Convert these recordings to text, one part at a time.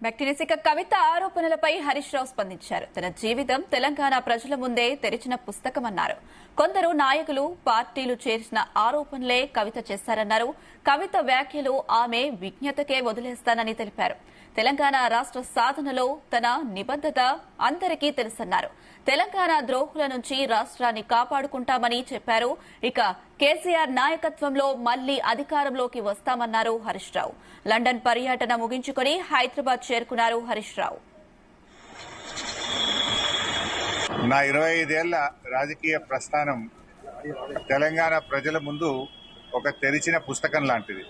భక్తినిసిక కవిత ఆరోపణలపై హరీష్ రావు స్పందించారు. తన జీవితం తెలంగాణ ప్రజల ముందే తెరిచిన పుస్తకమన్నారు. కొందరు నాయకులు పార్టీలు చేసిన ఆరోపణలే కవిత చేశారన్నారు. కవిత వ్యాఖ్యలు ఆమె విజ్ఞతకే వదిలేస్తానని తెలిపారు. తెలంగాణ రాష్ట్ర సాధనలో తన నిబద్ధత అందరికీ తెలుసన్నారు. తెలంగాణ ద్రోహుల నుంచి రాష్ట్రాన్ని కాపాడుకుంటామని చెప్పారు. ఇక కేసీఆర్ నాయకత్వంలో మళ్లీ అధికారంలోకి వస్తామన్నారు హరీష్ రావు. లండన్ పర్యటన ముగించుకుని హైదరాబాద్ చేరుకున్నారు హరీష్ రావు. నా 25 ఏళ్ల రాజకీయ ప్రస్థానం తెలంగాణ ప్రజల ముందు ఒక తెరిచిన పుస్తకం లాంటిది.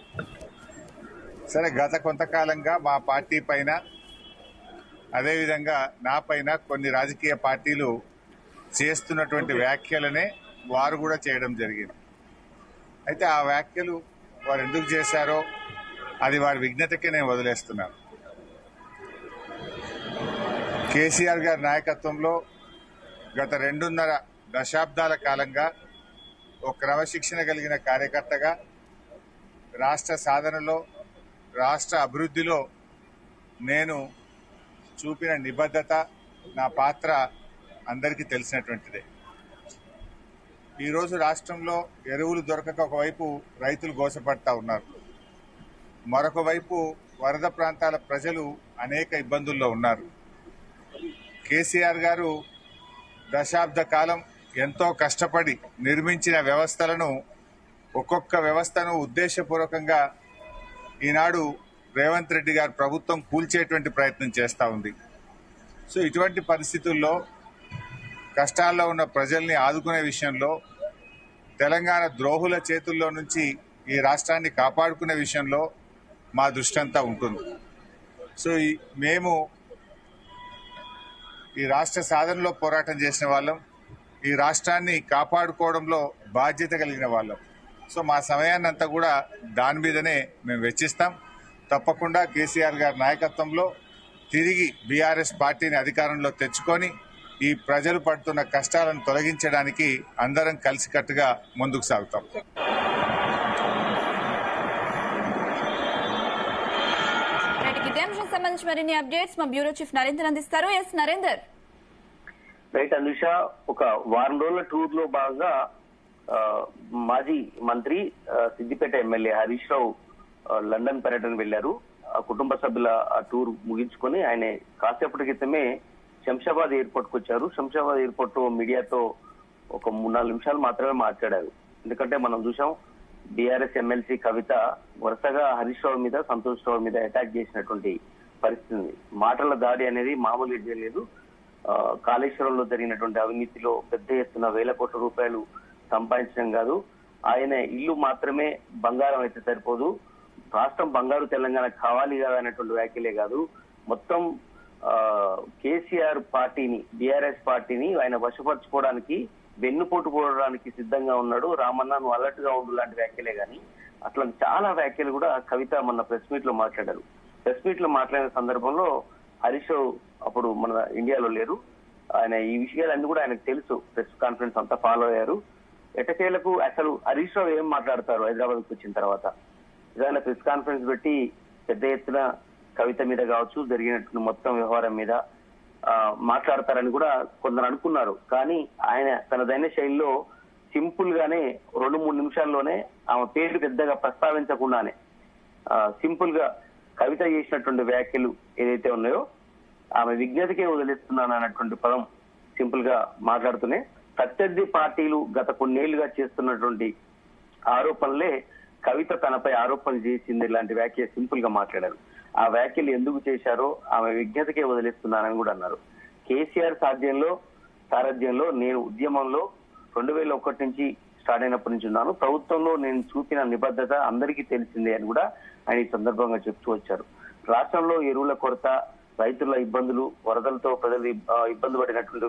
సరే, గత కొంతకాలంగా మా పార్టీ పైన అదేవిధంగా నా పైన కొన్ని రాజకీయ పార్టీలు చేస్తున్నటువంటి వ్యాఖ్యలనే వారు కూడా చేయడం జరిగింది. అయితే ఆ వ్యాఖ్యలు వారు ఎందుకు చేశారో అది వారి విజ్ఞతకే నేను వదిలేస్తున్నాను. కేసీఆర్ గారి నాయకత్వంలో గత 2.5 దశాబ్దాల కాలంగా ఒక క్రమశిక్షణ కలిగిన కార్యకర్తగా రాష్ట్ర సాధనలో, రాష్ట్ర అభివృద్ధిలో నేను చూపిన నిబద్ధత, నా పాత్ర అందరికీ తెలిసినటువంటిదే. ఈరోజు రాష్ట్రంలో ఎరువులు దొరకక ఒకవైపు రైతులు గోసపడతా ఉన్నారు, మరొక వైపు వరద ప్రాంతాల ప్రజలు అనేక ఇబ్బందుల్లో ఉన్నారు. కేసీఆర్ గారు దశాబ్ద కాలం ఎంతో కష్టపడి నిర్మించిన వ్యవస్థలను, ఒక్కొక్క వ్యవస్థను ఉద్దేశపూర్వకంగా ఈనాడు రేవంత్ రెడ్డి గారి ప్రభుత్వం కూల్చేటువంటి ప్రయత్నం చేస్తూ ఉంది. సో ఇటువంటి పరిస్థితుల్లో కష్టాల్లో ఉన్న ప్రజల్ని ఆదుకునే విషయంలో, తెలంగాణ ద్రోహుల చేతుల్లో నుంచి ఈ రాష్ట్రాన్ని కాపాడుకునే విషయంలో మా దృష్టి అంతా ఉంటుంది. సో మేము ఈ రాష్ట్ర సాధనలో పోరాటం చేసిన వాళ్ళం, ఈ రాష్ట్రాన్ని కాపాడుకోవడంలో బాధ్యత కలిగిన వాళ్ళం. సో మా సమయాన్ని అంతా కూడా దాని మీదనే మేము వెచ్చిస్తాం. తప్పకుండా కేసీఆర్ గారి నాయకత్వంలో తిరిగి బీఆర్ఎస్ పార్టీని అధికారంలో తెచ్చుకొని ఈ ప్రజలు పడుతున్న కష్టాలను తొలగించడానికి అందరం కలిసికట్టుగా ముందుకు సాగుతాం. సంబంధించి మరిన్ని అప్డేట్స్ మా బ్యూరో చీఫ్ నరేందర్ అందిస్తారు. ఎస్ నరేందర్. రైట్ అనుష, ఒక వారం రోజుల టూర్ లో భాగంగా మాజీ మంత్రి సిద్దిపేట ఎమ్మెల్యే హరీష్ రావు లండన్ పర్యటన వెళ్లారు. కుటుంబ సభ్యుల టూర్ ముగించుకొని ఆయన కాసేపటి క్రితమే శంషాబాద్ ఎయిర్పోర్ట్ కు వచ్చారు. శంషాబాద్ ఎయిర్పోర్ట్ మీడియాతో ఒక 3-4 నిమిషాలు మాత్రమే మాట్లాడారు. ఎందుకంటే మనం చూసాం, బీఆర్ఎస్ ఎమ్మెల్సీ కవిత వరుసగా హరీష్ రావు మీద, సంతోష్ రావు మీద అటాక్ చేసినటువంటి పరిస్థితి. మాటల దాడి అనేది మామూలుగా లేదు. కాళేశ్వరంలో జరిగినటువంటి అవినీతిలో పెద్ద ఎత్తున వేల కోట్ల రూపాయలు సంపాదించడం కాదు, ఆయన ఇల్లు మాత్రమే బంగారం అయితే సరిపోదు, రాష్ట్రం బంగారు తెలంగాణ కావాలి కదా అనేటువంటి వ్యాఖ్యలే కాదు, మొత్తం కేసీఆర్ పార్టీని, బీఆర్ఎస్ పార్టీని ఆయన వశపరచుకోవడానికి, వెన్నుపోటు పోవడానికి సిద్ధంగా ఉన్నాడు. రామన్న నువ్వు అలర్ట్ గా ఉండు లాంటి వ్యాఖ్యలే గాని అట్లా చాలా వ్యాఖ్యలు కూడా కవిత మొన్న ప్రెస్ మీట్ లో మాట్లాడారు. ప్రెస్ మీట్ లో మాట్లాడిన సందర్భంలో హరీష్ రావు అప్పుడు మన ఇండియాలో లేరు. ఆయన ఈ విషయాలన్నీ కూడా ఆయనకు తెలుసు. ప్రెస్ కాన్ఫరెన్స్ అంతా ఫాలో అయ్యారు. ఎటకేలకు అసలు హరీష్ రావు ఏం మాట్లాడతారు హైదరాబాద్ కు వచ్చిన తర్వాత, ఏదైనా ప్రెస్ కాన్ఫరెన్స్ పెట్టి పెద్ద ఎత్తున కవిత మీద కావచ్చు, జరిగినట్టు మొత్తం వ్యవహారం మీద మాట్లాడతారని కూడా కొందరు అనుకున్నారు. కానీ ఆయన తనదైన శైలిలో సింపుల్ గానే 2-3 నిమిషాల్లోనే ఆమె పేరు పెద్దగా ప్రస్తావించకుండానే సింపుల్ గా కవిత చేసినటువంటి వ్యాఖ్యలు ఏదైతే ఉన్నాయో ఆమె విజ్ఞతకే వదిలేస్తున్నాను అన్నటువంటి పదం సింపుల్ గా మాట్లాడుతూనే, ప్రత్యర్థి పార్టీలు గత కొన్నేళ్లుగా చేస్తున్నటువంటి ఆరోపణలే కవిత తనపై ఆరోపణలు చేసింది లాంటి వ్యాఖ్య సింపుల్ గా మాట్లాడారు. ఆ వ్యాఖ్యలు ఎందుకు చేశారో ఆమె విజ్ఞతకే వదిలేస్తున్నానని కూడా అన్నారు. కేసీఆర్ సారథ్యంలో నేను ఉద్యమంలో 2001 నుంచి స్టార్ట్ అయినప్పటి నుంచి ఉన్నాను. ప్రభుత్వంలో నేను చూపిన నిబద్ధత అందరికీ తెలిసిందే అని కూడా ఆయన ఈ సందర్భంగా చెప్తూ వచ్చారు. రాష్ట్రంలో ఎరువుల కొరత, రైతుల ఇబ్బందులు, వరదలతో ప్రజలు ఇబ్బంది పడినటువంటి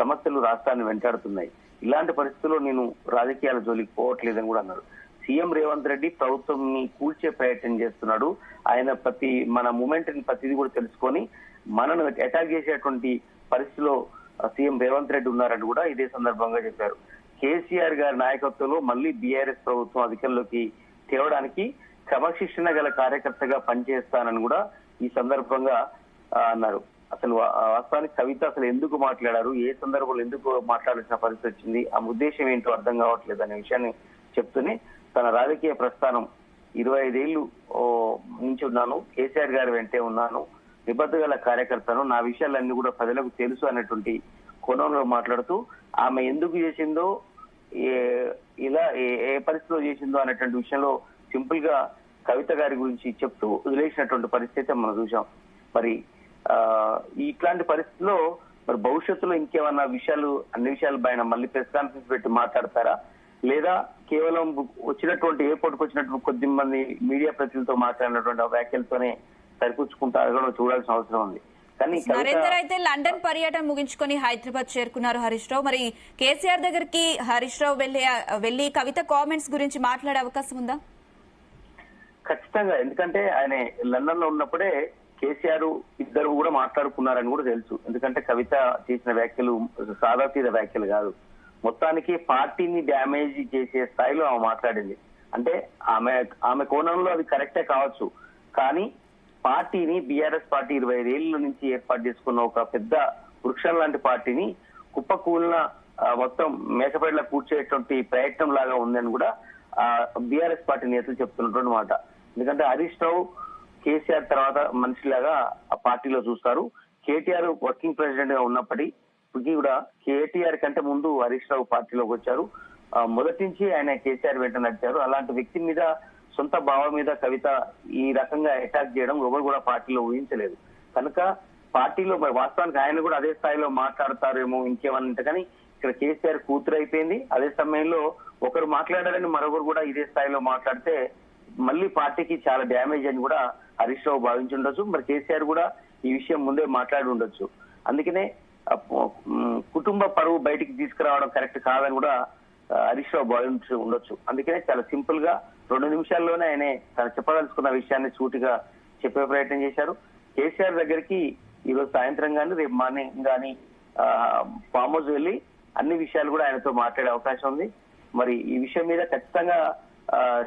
సమస్యలు రాష్ట్రాన్ని వెంటాడుతున్నాయి. ఇలాంటి పరిస్థితుల్లో నేను రాజకీయాల జోలికి పోవట్లేదని కూడా అన్నారు. సీఎం రేవంత్ రెడ్డి ప్రభుత్వం ని కూల్చే ప్రయత్నం చేస్తున్నాడు. ఆయన మన మూమెంట్ ని ప్రతిదీ కూడా తెలుసుకొని మనను అటాక్ చేసేటువంటి పరిస్థితిలో సీఎం రేవంత్ రెడ్డి ఉన్నారని కూడా ఇదే సందర్భంగా చెప్పారు. కేసీఆర్ గారి నాయకత్వంలో మళ్లీ బీఆర్ఎస్ ప్రభుత్వం అధికారంలోకి తేవడానికి క్రమశిక్షణ గల కార్యకర్తగా పనిచేస్తానని కూడా ఈ సందర్భంగా అన్నారు. అసలు వాస్తవానికి కవిత అసలు ఎందుకు మాట్లాడారు, ఏ సందర్భంలో ఎందుకు మాట్లాడాల్సిన పరిస్థితి వచ్చింది, ఆ ఉద్దేశం ఏంటో అర్థం కావట్లేదు అనే విషయాన్ని చెప్తూనే తన రాజకీయ ప్రస్థానం 25 ఏళ్లు నుంచి ఉన్నాను, కేసీఆర్ గారి వెంటే ఉన్నాను, నిబద్ధగల కార్యకర్తను, నా విషయాలన్నీ కూడా ప్రజలకు తెలుసు అన్నటువంటి కోణంలో మాట్లాడుతూ ఆమె ఎందుకు చేసిందో, ఇలా ఏ పరిస్థితిలో చేసిందో అనేటువంటి విషయంలో సింపుల్ గా కవిత గారి గురించి చెప్తూ వదిలేసినటువంటి పరిస్థితి మనం చూసాం. మరి ఇట్లాంటి పరిస్థితుల్లో మరి భవిష్యత్తులో ఇంకేమన్నా విషయాలు, అన్ని విషయాలు పైన మళ్ళీ ప్రెస్ కాన్ఫరెన్స్ పెట్టి మాట్లాడతారా, లేదా కేవలం వచ్చినటువంటి ఎయిర్పోర్ట్ కు వచ్చినటువంటి కొద్ది మంది మీడియా ప్రతినిధులతో మాట్లాడినటువంటి వ్యాఖ్యలతోనే సరిపుచ్చుకుంటారో చూడాల్సిన అవసరం ఉంది. కానీ నరేందర్ అయితే లండన్ పర్యటన ముగించుకొని హైదరాబాద్ చేరుకున్నారు హరీష్ రావు. మరి కేసీఆర్ దగ్గరికి హరీష్ రావు వెళ్లి కవిత కామెంట్స్ గురించి మాట్లాడే అవకాశం ఉందా? ఖచ్చితంగా, ఎందుకంటే ఆయన లండన్ లో ఉన్నప్పుడే కేసీఆర్ ఇద్దరు కూడా మాట్లాడుకున్నారని కూడా తెలుసు. ఎందుకంటే కవిత చేసిన వ్యాఖ్యలు సాదాతీర వ్యాఖ్యలు కాదు, మొత్తానికి పార్టీని డ్యామేజ్ చేసే స్థాయిలో ఆమె మాట్లాడింది. అంటే ఆమె కోణంలో అది కరెక్టే కావచ్చు, కానీ పార్టీని, బీఆర్ఎస్ పార్టీ 25 ఏళ్ల నుంచి ఏర్పాటు చేసుకున్న ఒక పెద్ద వృక్షం లాంటి పార్టీని కుప్పకూలిన మొత్తం మేకపేటలో కూర్చేటువంటి ప్రయత్నం లాగా ఉందని కూడా బీఆర్ఎస్ పార్టీ నేతలు చెప్తున్నటువంటి మాట. ఎందుకంటే హరీష్ రావు కేసీఆర్ తర్వాత మనిషిలాగా ఆ పార్టీలో చూస్తారు. కేటీఆర్ వర్కింగ్ ప్రెసిడెంట్ గా ఉన్నప్పటికీ కూడా కేటీఆర్ కంటే ముందు హరీష్ రావు పార్టీలోకి వచ్చారు. మొదటి నుంచి ఆయన కేసీఆర్ వెంట నడిచారు. అలాంటి వ్యక్తి మీద, సొంత భావం మీద కవిత ఈ రకంగా అటాక్ చేయడం ఎవరు కూడా పార్టీలో ఊహించలేదు. కనుక పార్టీలో మరి వాస్తవానికి ఆయన కూడా అదే స్థాయిలో మాట్లాడతారేమో ఇంకేమన్నంటే, కానీ ఇక్కడ కేసీఆర్ కూతురు అయిపోయింది. అదే సమయంలో ఒకరు మాట్లాడారని మరొకరు కూడా ఇదే స్థాయిలో మాట్లాడితే మళ్ళీ పార్టీకి చాలా డ్యామేజ్ అని కూడా హరీష్ రావు భావించి ఉండొచ్చు. మరి కేసీఆర్ కూడా ఈ విషయం ముందే మాట్లాడి ఉండొచ్చు. అందుకనే కుటుంబ పరువు బయటికి తీసుకురావడం కరెక్ట్ కాదని కూడా హరీష్ రావు భావించి ఉండొచ్చు. అందుకనే చాలా సింపుల్ గా 2 నిమిషాల్లోనే ఆయన తను చెప్పదలుచుకున్న విషయాన్ని సూటిగా చెప్పే ప్రయత్నం చేశారు. కేసీఆర్ దగ్గరికి ఈ రోజు సాయంత్రం కానీ రేపు మార్నింగ్ కానీ ఫామ్ హౌస్ వెళ్లి అన్ని విషయాలు కూడా ఆయనతో మాట్లాడే అవకాశం ఉంది. మరి ఈ విషయం మీద ఖచ్చితంగా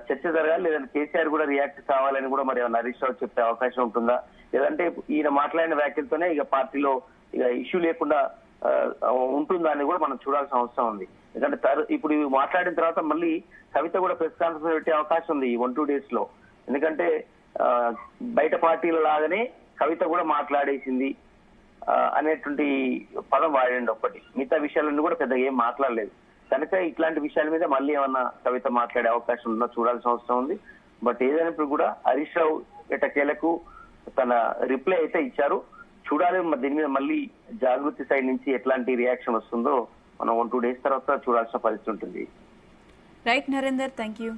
చర్చ జరగాలి, లేదంటే కేసీఆర్ కూడా రియాక్ట్ కావాలని కూడా మరి హరీష్ రావు చెప్పే అవకాశం ఉంటుందా, లేదంటే ఈయన మాట్లాడిన వ్యాఖ్యలతోనే ఇక పార్టీలో ఇక ఇష్యూ లేకుండా ఉంటుందా అని కూడా మనం చూడాల్సిన అవసరం ఉంది. ఎందుకంటే ఇప్పుడు మాట్లాడిన తర్వాత మళ్ళీ కవిత కూడా ప్రెస్ కాన్ఫరెన్స్ పెట్టే అవకాశం ఉంది ఈ 1-2 days లో. ఎందుకంటే బయట పార్టీల లాగానే కవిత కూడా మాట్లాడేసింది అనేటువంటి పదం వాడండి ఒక్కటి, మిగతా విషయాలన్నీ కూడా పెద్దగా ఏం మాట్లాడలేదు. కనుక ఇట్లాంటి విషయాల మీద మళ్ళీ ఏమన్నా కవిత మాట్లాడే అవకాశం ఉందో చూడాల్సిన అవసరం ఉంది. బట్ ఏదైనప్పుడు కూడా హరీష్ రావు ఎటకేలకు తన రిప్లై అయితే ఇచ్చారు. చూడాలి దీని మీద మళ్ళీ జాగృతి సైడ్ నుంచి ఎట్లాంటి రియాక్షన్ వస్తుందో మనం 1-2 days తర్వాత చూడాల్సిన పరిస్థితి ఉంటుంది. Right Narender, thank you.